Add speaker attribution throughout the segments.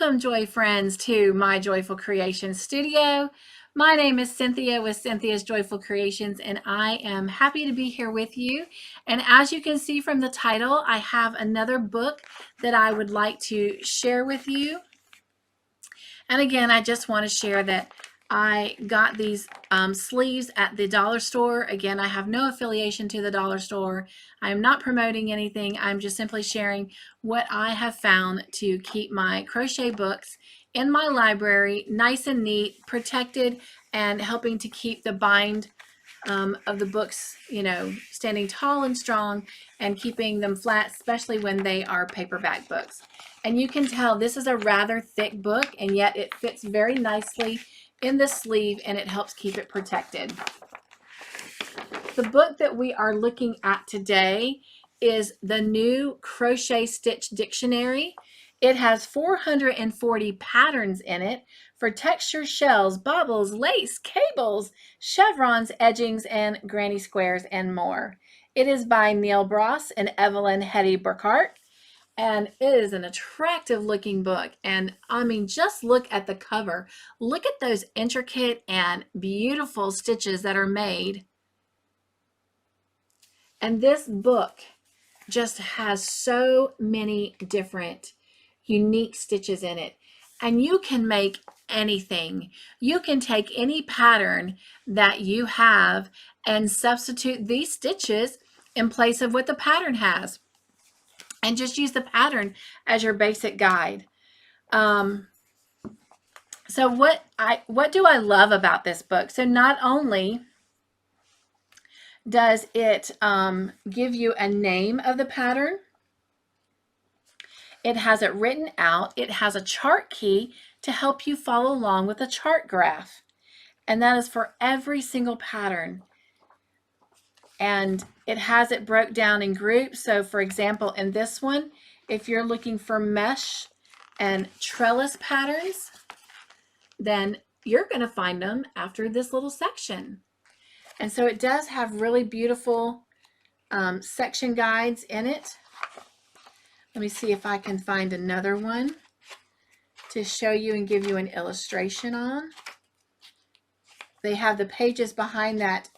Speaker 1: Welcome, Joy Friends, to my Joyful Creations studio. My name is Cynthia with Cynthia's Joyful Creations, and I am happy to be here with you. And as you can see from the title, I have another book that I would like to share with you. And again, I just want to share that I got these sleeves at the dollar store. Again, I have no affiliation to the dollar store. I'm not promoting anything. I'm just simply sharing what I have found to keep my crochet books in my library nice and neat, protected, and helping to keep the bind of the books, standing tall and strong and keeping them flat, especially when they are paperback books. And you can tell this is a rather thick book, and yet it fits very nicely in the sleeve and it helps keep it protected. The book that we are looking at today is the new Crochet Stitch Dictionary. It has 440 patterns in it for texture, shells, bubbles, lace, cables, chevrons, edgings, and granny squares, and more. It is by Nele and Eveline Heddy-Burkart, and it is an attractive looking book. And I mean, just look at the cover. Look at those intricate and beautiful stitches that are made. And this book just has so many different unique stitches in it. And you can make anything. You can take any pattern that you have and substitute these stitches in place of what the pattern has, and just use the pattern as your basic guide. So what do I love about this book? So not only does it give you a name of the pattern, it has it written out. It has a chart key to help you follow along with a chart graph. And that is for every single pattern. And it has it broke down in groups. So for example, in this one, if you're looking for mesh and trellis patterns, then you're going to find them after this little section. And so it does have really beautiful section guides in it. Let me see if I can find another one to show you and give you an illustration on. They have the pages behind that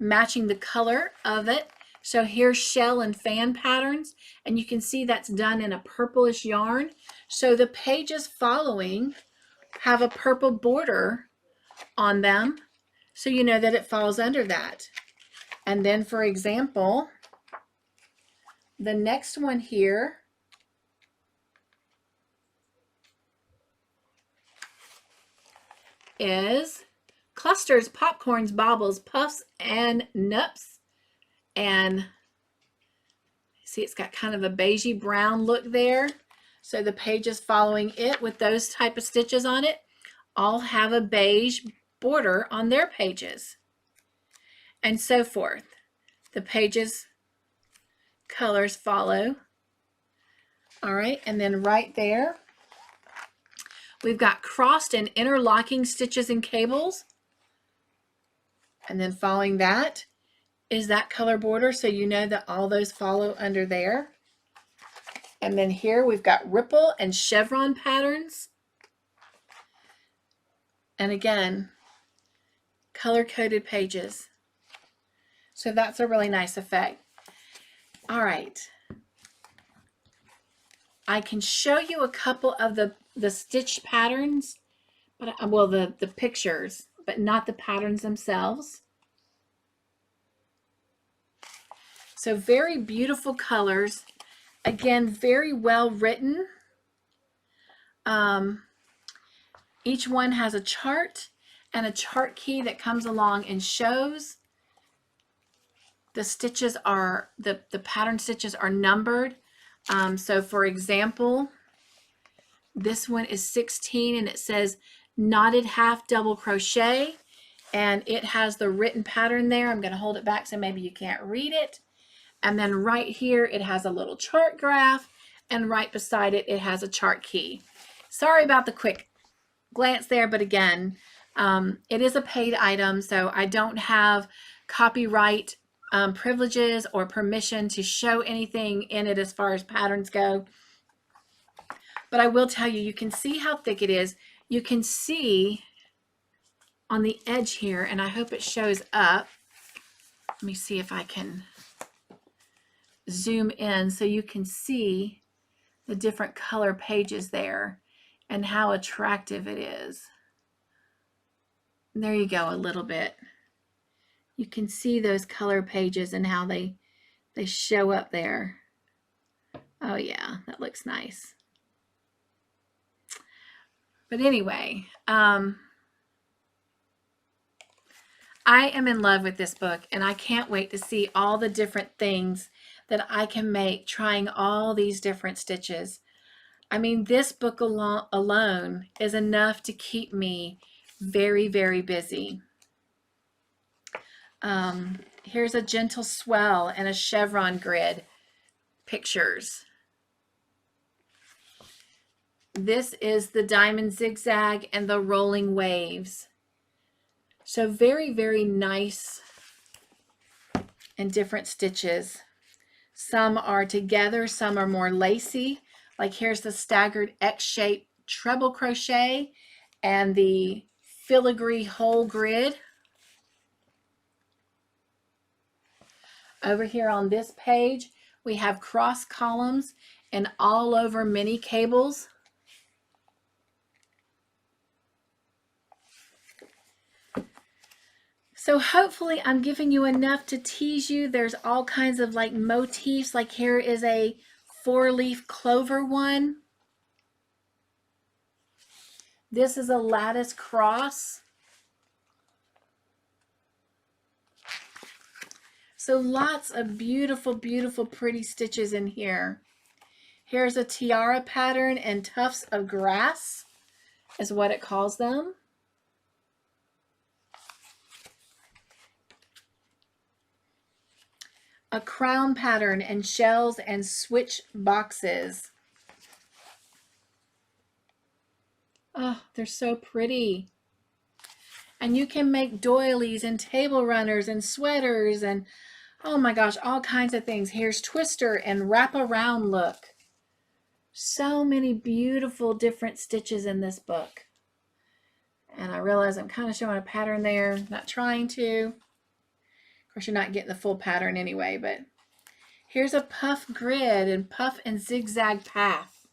Speaker 1: matching the color of it. So here's shell and fan patterns, and you can see that's done in a purplish yarn. So the pages following have a purple border on them, so you know that it falls under that. And then, for example, the next one here is clusters, popcorns, baubles, puffs, and nups. And see, it's got kind of a beigey brown look there. So the pages following it with those type of stitches on it all have a beige border on their pages, and so forth. The pages colors follow. All right, and then right there we've got crossed and interlocking stitches and cables. And then following that is that color border, so you know that all those follow under there. And then here we've got ripple and chevron patterns. And again, color-coded pages. So that's a really nice effect. All right. I can show you a couple of the stitch patterns, but well, the pictures, but not the patterns themselves. So very beautiful colors. Again, very well written. Each one has a chart and a chart key that comes along and shows the stitches are, the pattern stitches are numbered. So for example, this one is 16 and it says knotted half double crochet, and it has the written pattern there. I'm going to hold it back so maybe you can't read it. And then right here it has a little chart graph, and right beside it it has a chart key. Sorry about the quick glance there, but again, it is a paid item, so I don't have copyright privileges or permission to show anything in it as far as patterns go. but I will tell you, you can see how thick it is. You can see on the edge here, and I hope it shows up. Let me see if I can zoom in so you can see the different color pages there and how attractive it is. There you go, a little bit. You can see those color pages and how they show up there. Oh yeah, that looks nice. But anyway, I am in love with this book, and I can't wait to see all the different things that I can make trying all these different stitches. I mean, this book alone is enough to keep me very, very busy. Here's a gentle swell and a chevron grid pictures. This is the diamond zigzag and the rolling waves. So very, very nice and different stitches. Some are together, some are more lacy. Like here's the staggered X-shaped treble crochet and the filigree whole grid. Over here on this page, we have cross columns and all over mini cables. So hopefully I'm giving you enough to tease you. There's all kinds of like motifs, like here is a 4-leaf clover one. This is a lattice cross. So lots of beautiful, beautiful, pretty stitches in here. Here's a tiara pattern and tufts of grass is what it calls them. A crown pattern and shells and switch boxes. Oh, they're so pretty. And you can make doilies and table runners and sweaters and oh my gosh, all kinds of things. Here's twister and wrap around look. So many beautiful different stitches in this book. And I realize I'm kind of showing a pattern there, not trying to. Of course, you're not getting the full pattern anyway, but here's a puff grid and puff and zigzag path.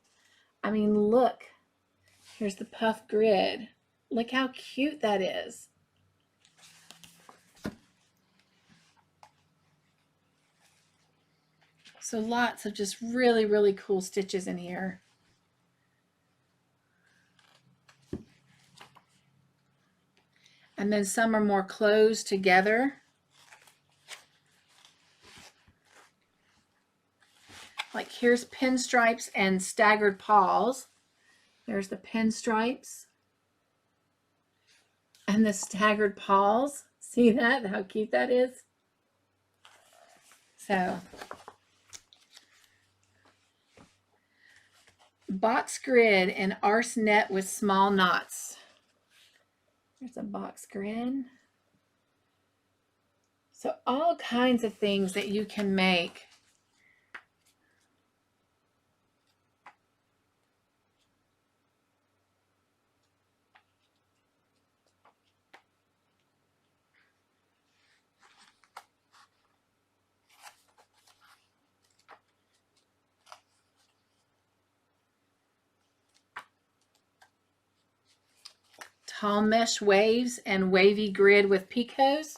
Speaker 1: I mean, look, here's the puff grid. Look how cute that is. So lots of just really, really cool stitches in here. And then some are more closed together. Like here's pinstripes and staggered paws. There's the pinstripes and the staggered paws. See that? How cute that is? So, box grid and arse net with small knots. There's a box grid. So all kinds of things that you can make. Tall mesh waves and wavy grid with picots.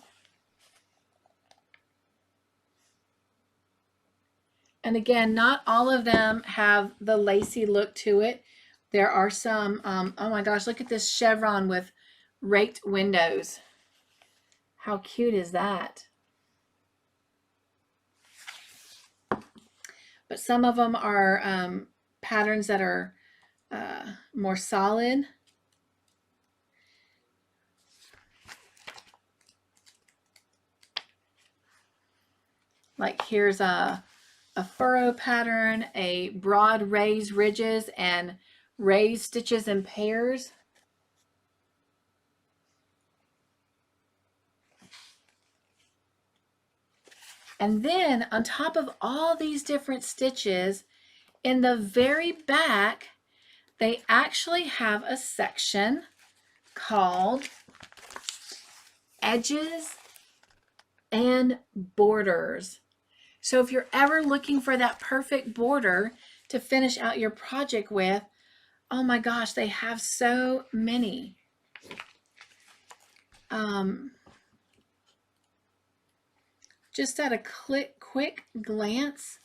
Speaker 1: And again, not all of them have the lacy look to it. There are some, oh my gosh, look at this chevron with raked windows. How cute is that? But some of them are patterns that are more solid. Like here's a furrow pattern, a broad raised ridges and raised stitches in pairs. And then on top of all these different stitches, in the very back, they actually have a section called Edges and Borders. So if you're ever looking for that perfect border to finish out your project with, oh my gosh, they have so many. Just at a quick glance,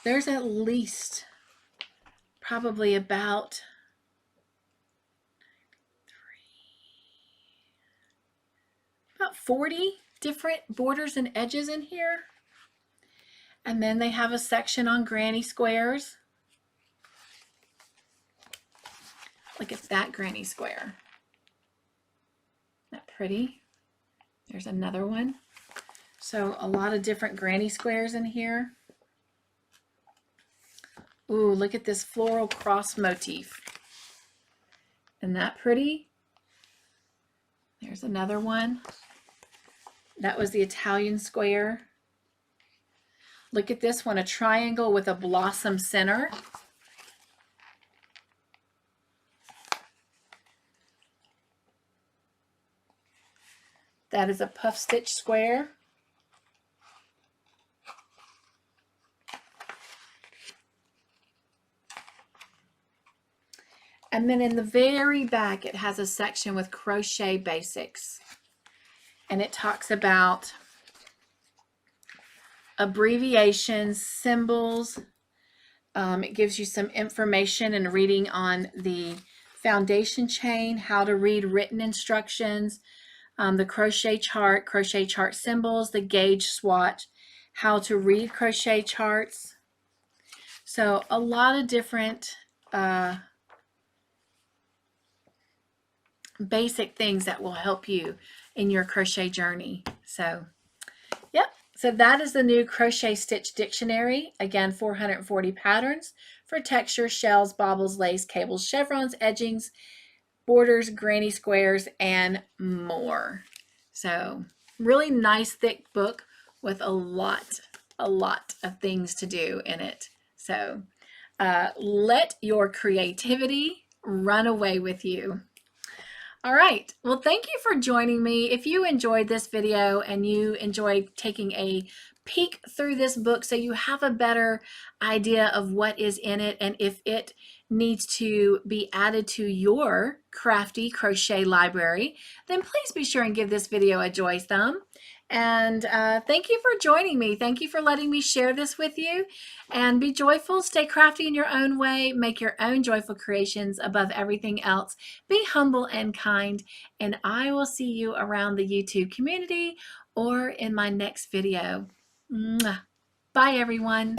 Speaker 1: there's at least probably about 40 different borders and edges in here. And then they have a section on granny squares. Look at that granny square. Isn't that pretty? There's another one. So a lot of different granny squares in here. Ooh, look at this floral cross motif. Isn't that pretty? There's another one. That was the Italian square. Look at this one, a triangle with a blossom center. That is a puff stitch square. And then in the very back, it has a section with crochet basics. And it talks about abbreviations, symbols. It gives you some information and reading on the foundation chain, how to read written instructions, the crochet chart symbols, the gauge swatch, how to read crochet charts. So a lot of different basic things that will help you in your crochet journey. So, yep. So that is the new Crochet Stitch Dictionary. Again, 440 patterns for texture, shells, bobbles, lace, cables, chevrons, edgings, borders, granny squares, and more. So really nice thick book with a lot of things to do in it. So let your creativity run away with you. All right. Well, thank you for joining me. If you enjoyed this video and you enjoyed taking a peek through this book so you have a better idea of what is in it and if it needs to be added to your crafty crochet library, then please be sure and give this video a joy thumb. And thank you for joining me. Thank you for letting me share this with you. And be joyful, stay crafty in your own way, make your own joyful creations above everything else. Be humble and kind, and I will see you around the YouTube community or in my next video. Mwah. Bye, everyone.